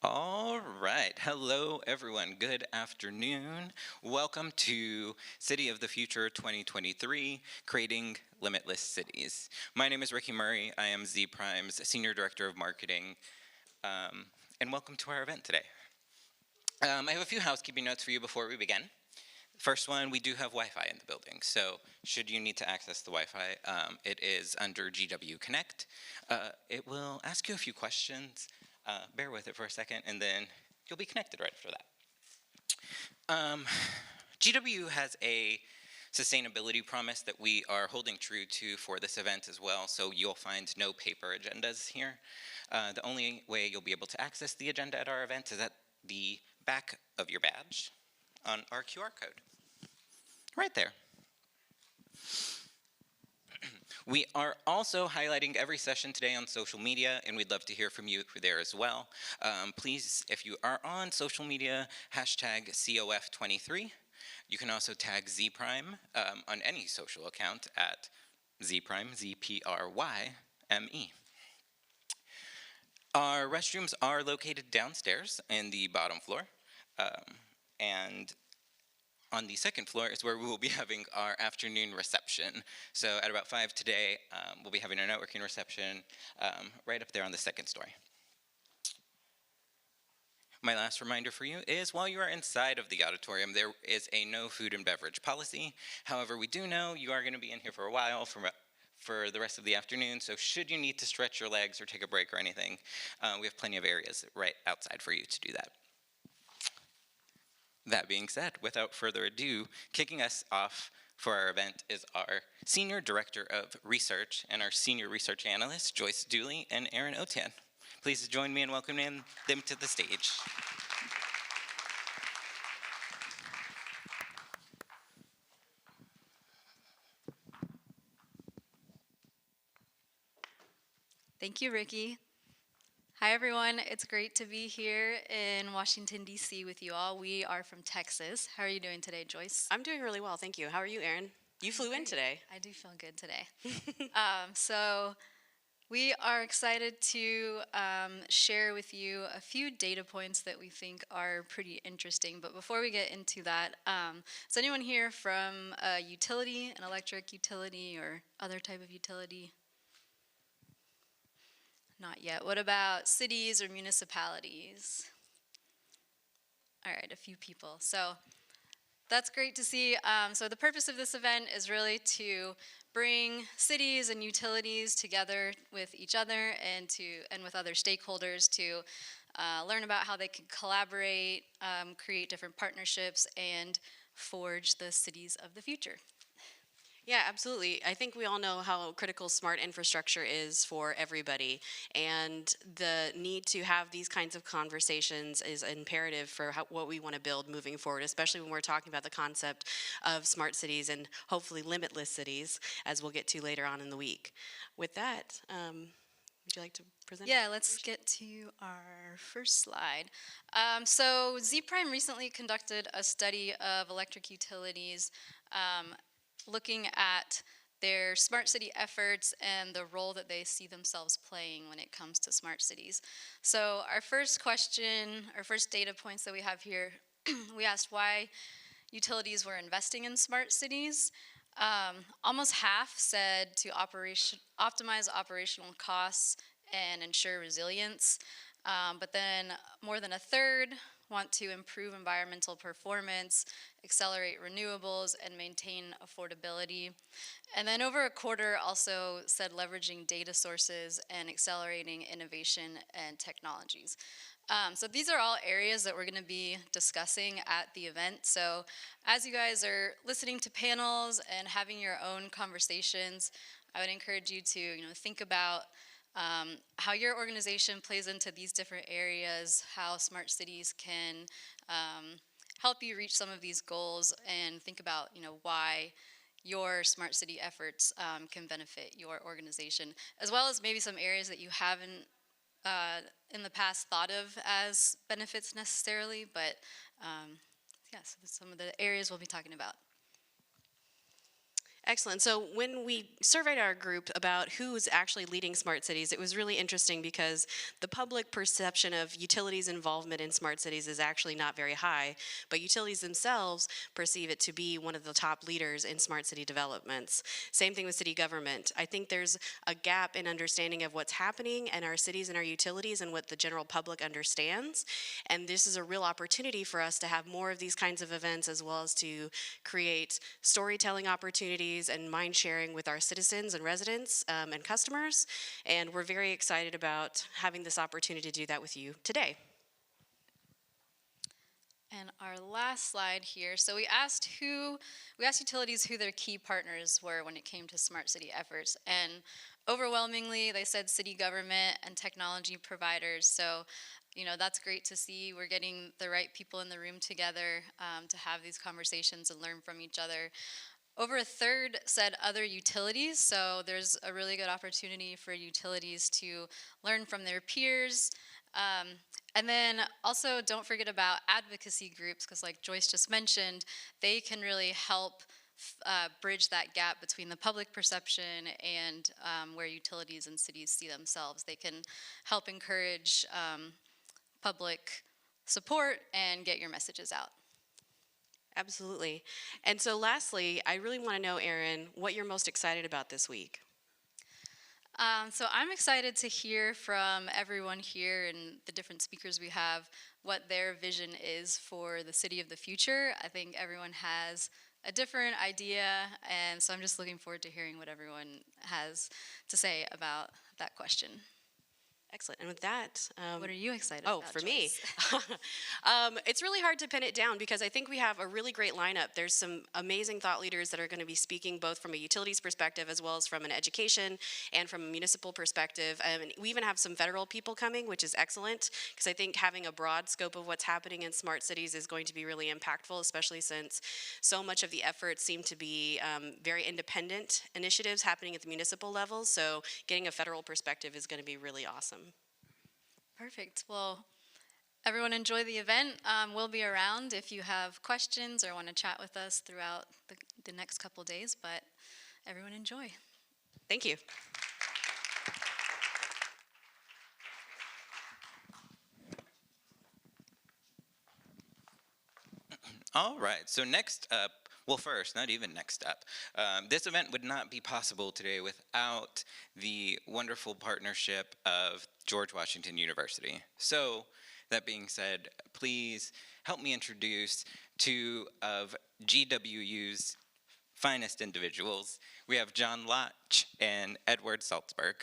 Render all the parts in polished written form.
All right. Hello, everyone. Good afternoon. Welcome to City of the Future 2023, Creating Limitless Cities. My name is Ricky Murray. I am Z Prime's Senior Director of Marketing, and welcome to our event today. I have a few housekeeping notes for you before we begin. First one, we do have Wi-Fi in the building, so should you need to access the Wi-Fi, it is under GWU Connect. It will ask you a few questions. Bear with it for a second, and then you'll be connected right after that. GWU has a sustainability promise that we are holding true to for this event as well, so you'll find no paper agendas here. The only way you'll be able to access the agenda at our event is at the back of your badge on our QR code. Right there. We are also highlighting every session today on social media, and we'd love to hear from you there as well. Please, if you are on social media, hashtag CoF23. You can also tag ZPrime on any social account at ZPrime, ZPRYME. Our restrooms are located downstairs in the bottom floor, and on the second floor is where we will be having our afternoon reception. So at about 5 today, we'll be having a networking reception right up there on the second story. My last reminder for you is while you are inside of the auditorium, there is a no food and beverage policy. However, we do know you are going to be in here for a while for the rest of the afternoon, so should you need to stretch your legs or take a break or anything, we have plenty of areas right outside for you to do that. That being said, without further ado, kicking us off for our event is our Senior Director of Research and our Senior Research Analyst, Joyce Dooley and Aaron Otan. Please join me in welcoming them to the stage. Thank you, Ricky. Hi, everyone. It's great to be here in Washington, D.C. with you all. We are from Texas. How are you doing today, Joyce? I'm doing really well, thank you. How are you, Erin? You flew in today. I do feel good today. So we are excited to share with you a few data points that we think are pretty interesting. But before we get into that, is anyone here from a utility, an electric utility or other type of utility? Not yet. What about cities or municipalities? All right, a few people. So that's great to see. So the purpose of this event is really to bring cities and utilities together with each other and with other stakeholders to learn about how they can collaborate, create different partnerships, and forge the cities of the future. Yeah, absolutely. I think we all know how critical smart infrastructure is for everybody, and the need to have these kinds of conversations is imperative for what we want to build moving forward, especially when we're talking about the concept of smart cities and hopefully limitless cities, as we'll get to later on in the week. With that, would you like to present? Yeah, let's get to our first slide. So Z-Prime recently conducted a study of electric utilities looking at their smart city efforts and the role that they see themselves playing when it comes to smart cities. So our first question, our first data points that we have here, we asked why utilities were investing in smart cities. Almost half said to optimize operational costs and ensure resilience. But then more than a third want to improve environmental performance, accelerate renewables, and maintain affordability. And then over a quarter also said leveraging data sources and accelerating innovation and technologies. So these are all areas that we're going to be discussing at the event. So as you guys are listening to panels and having your own conversations, I would encourage you to think about how your organization plays into these different areas, how smart cities can help you reach some of these goals, and think about why your smart city efforts can benefit your organization, as well as maybe some areas that you haven't in the past thought of as benefits necessarily, but yeah, so that's some of the areas we'll be talking about. Excellent. So when we surveyed our group about who's actually leading smart cities, it was really interesting because the public perception of utilities' involvement in smart cities is actually not very high, but utilities themselves perceive it to be one of the top leaders in smart city developments. Same thing with city government. I think there's a gap in understanding of what's happening in our cities and our utilities and what the general public understands. And this is a real opportunity for us to have more of these kinds of events, as well as to create storytelling opportunities and mind sharing with our citizens and residents and customers. And we're very excited about having this opportunity to do that with you today. And our last slide here. So we asked utilities who their key partners were when it came to smart city efforts. And overwhelmingly, they said city government and technology providers. So, that's great to see. We're getting the right people in the room together to have these conversations and learn from each other. Over a third said other utilities, so there's a really good opportunity for utilities to learn from their peers. And then also don't forget about advocacy groups, because like Joyce just mentioned, they can really help bridge that gap between the public perception and where utilities and cities see themselves. They can help encourage public support and get your messages out. Absolutely. And so lastly, I really want to know, Erin, what you're most excited about this week. So I'm excited to hear from everyone here and the different speakers we have what their vision is for the city of the future. I think everyone has a different idea, and so I'm just looking forward to hearing what everyone has to say about that question. Excellent. And with that, what are you excited about? Oh, for me, it's really hard to pin it down because I think we have a really great lineup. There's some amazing thought leaders that are going to be speaking both from a utilities perspective as well as from an education and from a municipal perspective. And we even have some federal people coming, which is excellent because I think having a broad scope of what's happening in smart cities is going to be really impactful, especially since so much of the efforts seem to be very independent initiatives happening at the municipal level. So getting a federal perspective is going to be really awesome. Perfect. Well, everyone enjoy the event. We'll be around if you have questions or want to chat with us throughout the next couple days, but everyone enjoy. Thank you. All right, so next up, well, first, not even next up, this event would not be possible today without the wonderful partnership of George Washington University. So, that being said, please help me introduce two of GWU's finest individuals. We have John Lotch and Edward Salzberg.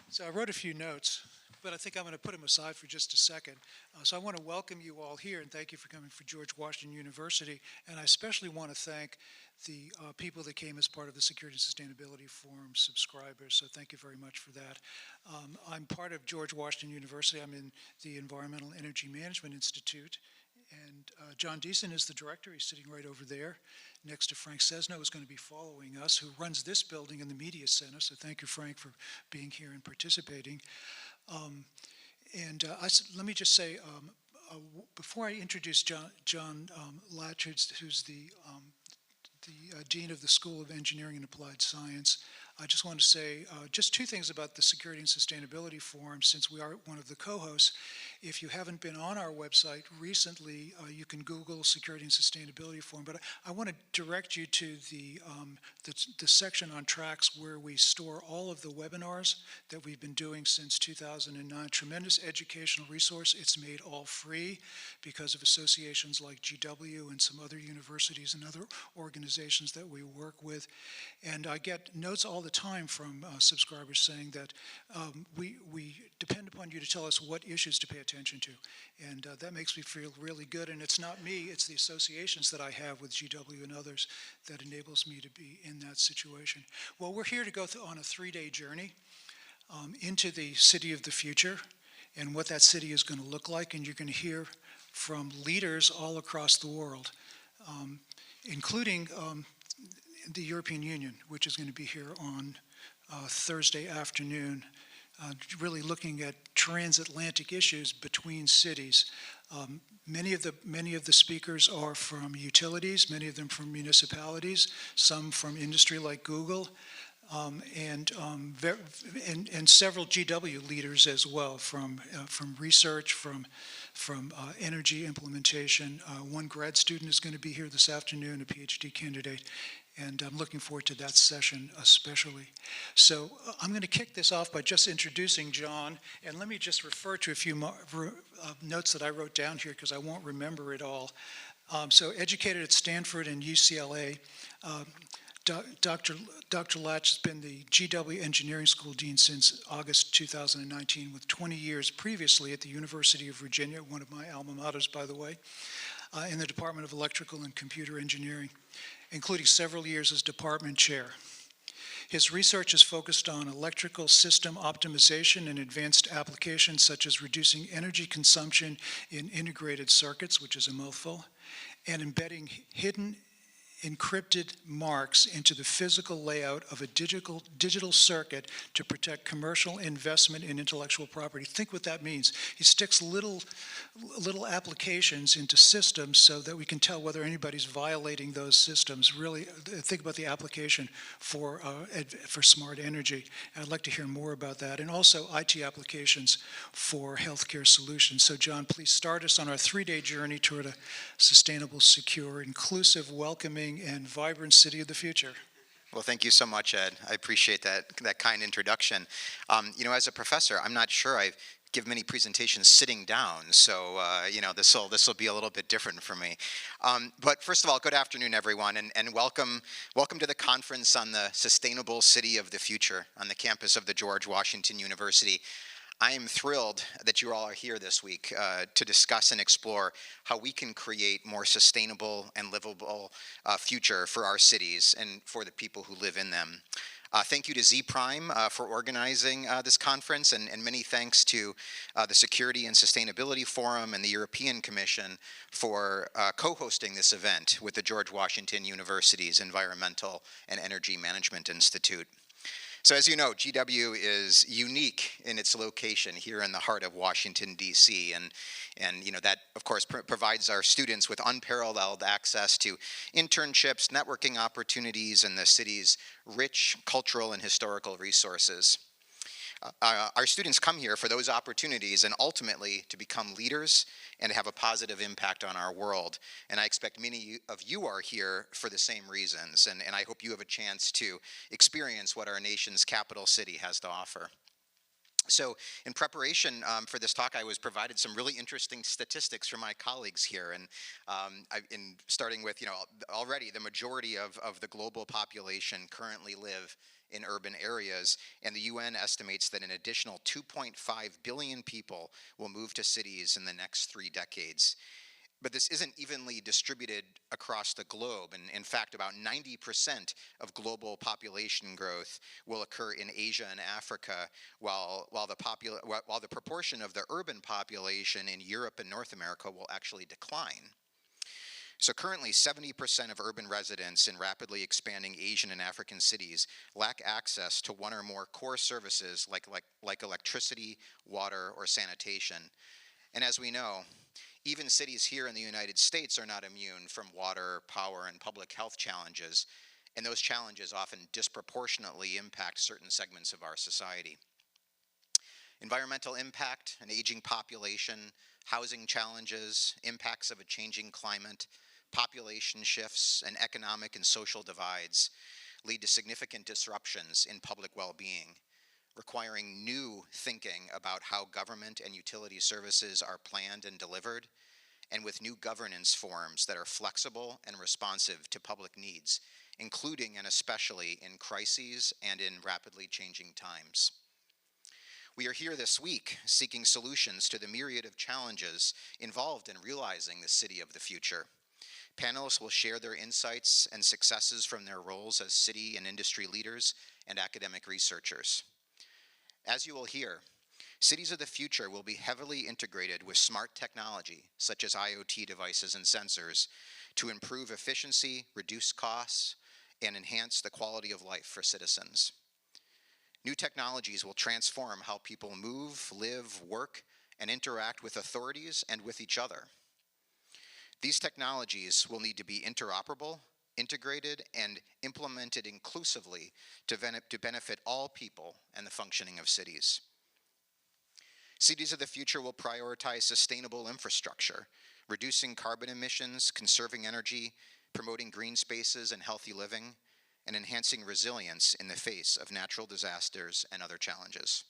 So I wrote a few notes, but I think I'm going to put them aside for just a second. So I want to welcome you all here and thank you for coming for George Washington University. And I especially want to thank the people that came as part of the Security and Sustainability Forum subscribers. So thank you very much for that. I'm part of George Washington University. I'm in the Environmental Energy Management Institute. And John Deason is the director. He's sitting right over there next to Frank Cesno, who's going to be following us, who runs this building in the Media Center. So thank you, Frank, for being here and participating. Let me just say, before I introduce John Latchard, who's the Dean of the School of Engineering and Applied Science, I just want to say just two things about the Security and Sustainability Forum, since we are one of the co-hosts. If you haven't been on our website recently, you can Google Security and Sustainability Forum. But I want to direct you to the section on tracks where we store all of the webinars that we've been doing since 2009. Tremendous educational resource. It's made all free because of associations like GWU and some other universities and other organizations that we work with. And I get notes all the time from subscribers saying that we depend upon you to tell us what issues to pay attention to. And that makes me feel really good. And it's not me, it's the associations that I have with GW and others that enables me to be in that situation. Well, we're here to go on a 3-day journey into the city of the future and what that city is going to look like. And you're going to hear from leaders all across the world, including the European Union, which is going to be here on Thursday afternoon, really looking at transatlantic issues between cities. Many of the speakers are from utilities, many of them from municipalities, some from industry like Google, and several GW leaders as well, from research, from energy implementation. One grad student is going to be here this afternoon, a PhD candidate, and I'm looking forward to that session especially. So I'm going to kick this off by just introducing John, and let me just refer to a few notes that I wrote down here because I won't remember it all. So educated at Stanford and UCLA, Dr. Latch has been the GW Engineering School Dean since August 2019, with 20 years previously at the University of Virginia, one of my alma maters, by the way, in the Department of Electrical and Computer Engineering, including several years as department chair. His research is focused on electrical system optimization and advanced applications such as reducing energy consumption in integrated circuits, which is a mouthful, and embedding hidden encrypted marks into the physical layout of a digital circuit to protect commercial investment in intellectual property. Think what that means. He sticks little applications into systems so that we can tell whether anybody's violating those systems. Really, think about the application for smart energy. I'd like to hear more about that. And also IT applications for healthcare solutions. So John, please start us on our 3-day journey toward a sustainable, secure, inclusive, welcoming, and vibrant city of the future. Well, thank you so much, Ed. I appreciate that kind introduction. You know, as a professor, I'm not sure I give many presentations sitting down, so you know, this will be a little bit different for me. But first of all, good afternoon, everyone, and welcome to the conference on the sustainable city of the future on the campus of the George Washington University. I am thrilled that you all are here this week to discuss and explore how we can create more sustainable and livable future for our cities and for the people who live in them. Thank you to Z Prime for organizing this conference, and many thanks to the Security and Sustainability Forum and the European Commission for co-hosting this event with the George Washington University's Environmental and Energy Management Institute. So as you know, GW is unique in its location here in the heart of Washington, D.C., and you know, that, of course, provides our students with unparalleled access to internships, networking opportunities, and the city's rich cultural and historical resources. Our students come here for those opportunities and ultimately to become leaders and to have a positive impact on our world. And I expect many of you are here for the same reasons, and I hope you have a chance to experience what our nation's capital city has to offer. So in preparation for this talk, I was provided some really interesting statistics from my colleagues here. And starting with, you know, already the majority of the global population currently live in urban areas, and the UN estimates that an additional 2.5 billion people will move to cities in the next 3 decades. But this isn't evenly distributed across the globe, and in fact, about 90% of global population growth will occur in Asia and Africa, while the proportion of the urban population in Europe and North America will actually decline. So currently, 70% of urban residents in rapidly expanding Asian and African cities lack access to one or more core services like electricity, water, or sanitation. And as we know, even cities here in the United States are not immune from water, power, and public health challenges, and those challenges often disproportionately impact certain segments of our society. Environmental impact, an aging population, housing challenges, impacts of a changing climate, population shifts, and economic and social divides lead to significant disruptions in public well-being, requiring new thinking about how government and utility services are planned and delivered, and with new governance forms that are flexible and responsive to public needs, including and especially in crises and in rapidly changing times. We are here this week seeking solutions to the myriad of challenges involved in realizing the city of the future. Panelists will share their insights and successes from their roles as city and industry leaders and academic researchers. As you will hear, cities of the future will be heavily integrated with smart technology, such as IoT devices and sensors, to improve efficiency, reduce costs, and enhance the quality of life for citizens. New technologies will transform how people move, live, work, and interact with authorities and with each other. These technologies will need to be interoperable, integrated, and implemented inclusively to benefit all people and the functioning of cities. Cities of the future will prioritize sustainable infrastructure, reducing carbon emissions, conserving energy, promoting green spaces and healthy living, and enhancing resilience in the face of natural disasters and other challenges.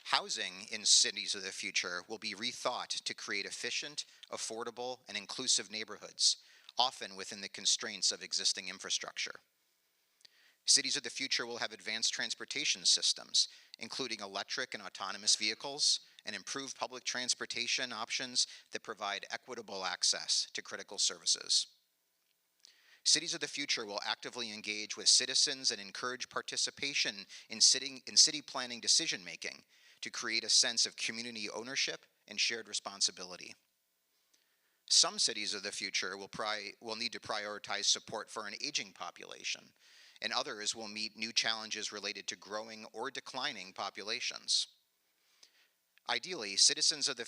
Housing in cities of the future will be rethought to create efficient, affordable, and inclusive neighborhoods, often within the constraints of existing infrastructure. Cities of the future will have advanced transportation systems, including electric and autonomous vehicles, and improved public transportation options that provide equitable access to critical services. Cities of the future will actively engage with citizens and encourage participation in city planning decision-making to create a sense of community ownership and shared responsibility. Some cities of the future will need to prioritize support for an aging population, and others will meet new challenges related to growing or declining populations. Ideally, cities of the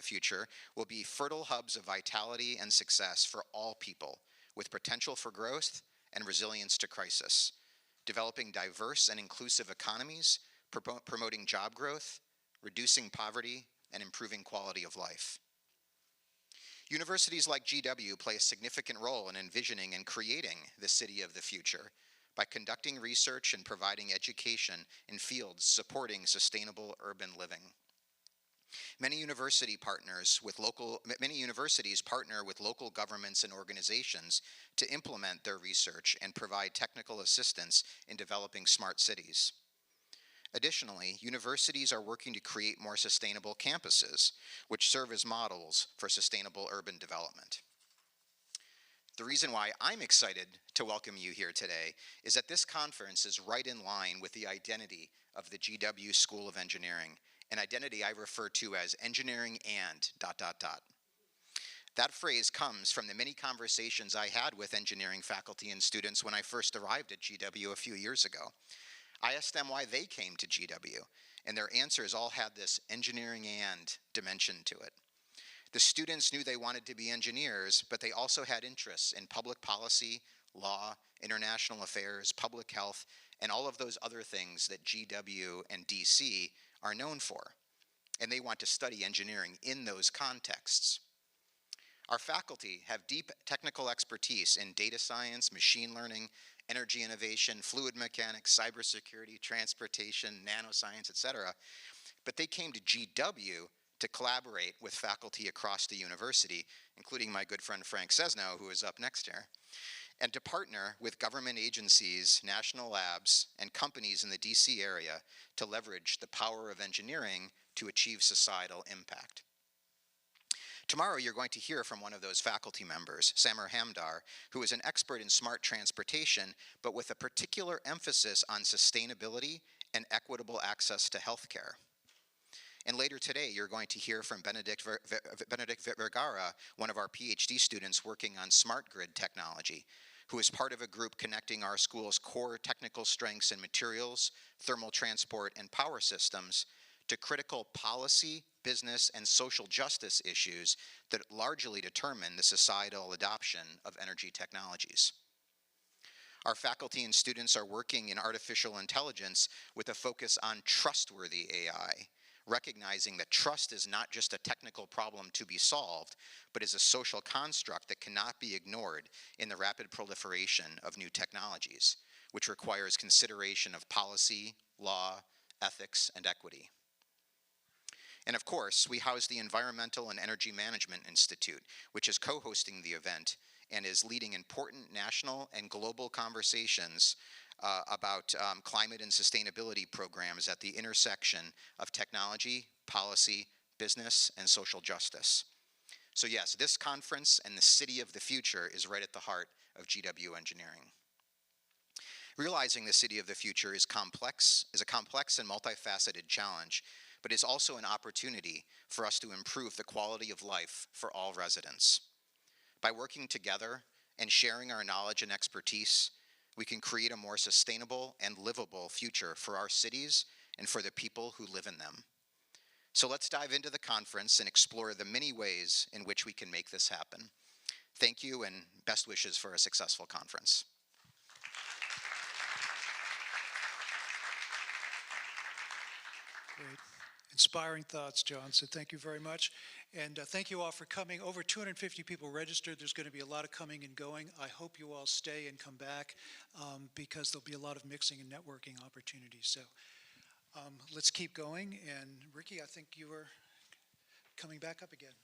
future will be fertile hubs of vitality and success for all people, with potential for growth and resilience to crisis, developing diverse and inclusive economies, promoting job growth, reducing poverty, and improving quality of life. Universities like GW play a significant role in envisioning and creating the city of the future by conducting research and providing education in fields supporting sustainable urban living. Many universities partner with local governments and organizations to implement their research and provide technical assistance in developing smart cities. Additionally, universities are working to create more sustainable campuses, which serve as models for sustainable urban development. The reason why I'm excited to welcome you here today is that this conference is right in line with the identity of the GW School of Engineering, an identity I refer to as engineering and ... That phrase comes from the many conversations I had with engineering faculty and students when I first arrived at GW a few years ago. I asked them why they came to GW, and their answers all had this engineering and dimension to it. The students knew they wanted to be engineers, but they also had interests in public policy, law, international affairs, public health, and all of those other things that GW and DC are known for. And they want to study engineering in those contexts. Our faculty have deep technical expertise in data science, machine learning, energy innovation, fluid mechanics, cybersecurity, transportation, nanoscience, etc. But they came to GW to collaborate with faculty across the university, including my good friend Frank Cesno, who is up next here, and to partner with government agencies, national labs, and companies in the DC area to leverage the power of engineering to achieve societal impact. Tomorrow, you're going to hear from one of those faculty members, Samer Hamdar, who is an expert in smart transportation, but with a particular emphasis on sustainability and equitable access to healthcare. And later today, you're going to hear from Benedict Vergara, one of our PhD students working on smart grid technology, who is part of a group connecting our school's core technical strengths in materials, thermal transport, and power systems to critical policy, business, and social justice issues that largely determine the societal adoption of energy technologies. Our faculty and students are working in artificial intelligence with a focus on trustworthy AI, recognizing that trust is not just a technical problem to be solved, but is a social construct that cannot be ignored in the rapid proliferation of new technologies, which requires consideration of policy, law, ethics, and equity. And of course, we house the Environmental and Energy Management Institute, which is co-hosting the event and is leading important national and global conversations about climate and sustainability programs at the intersection of technology, policy, business, and social justice. So yes, this conference and the city of the future is right at the heart of GW Engineering. Realizing the city of the future is a complex and multifaceted challenge, but is also an opportunity for us to improve the quality of life for all residents. By working together and sharing our knowledge and expertise, we can create a more sustainable and livable future for our cities and for the people who live in them. So let's dive into the conference and explore the many ways in which we can make this happen. Thank you and best wishes for a successful conference. Great. Inspiring thoughts, John, so thank you very much. And thank you all for coming. Over 250 people registered. There's going to be a lot of coming and going. I hope you all stay and come back because there'll be a lot of mixing and networking opportunities. So let's keep going. And Ricky, I think you were coming back up again.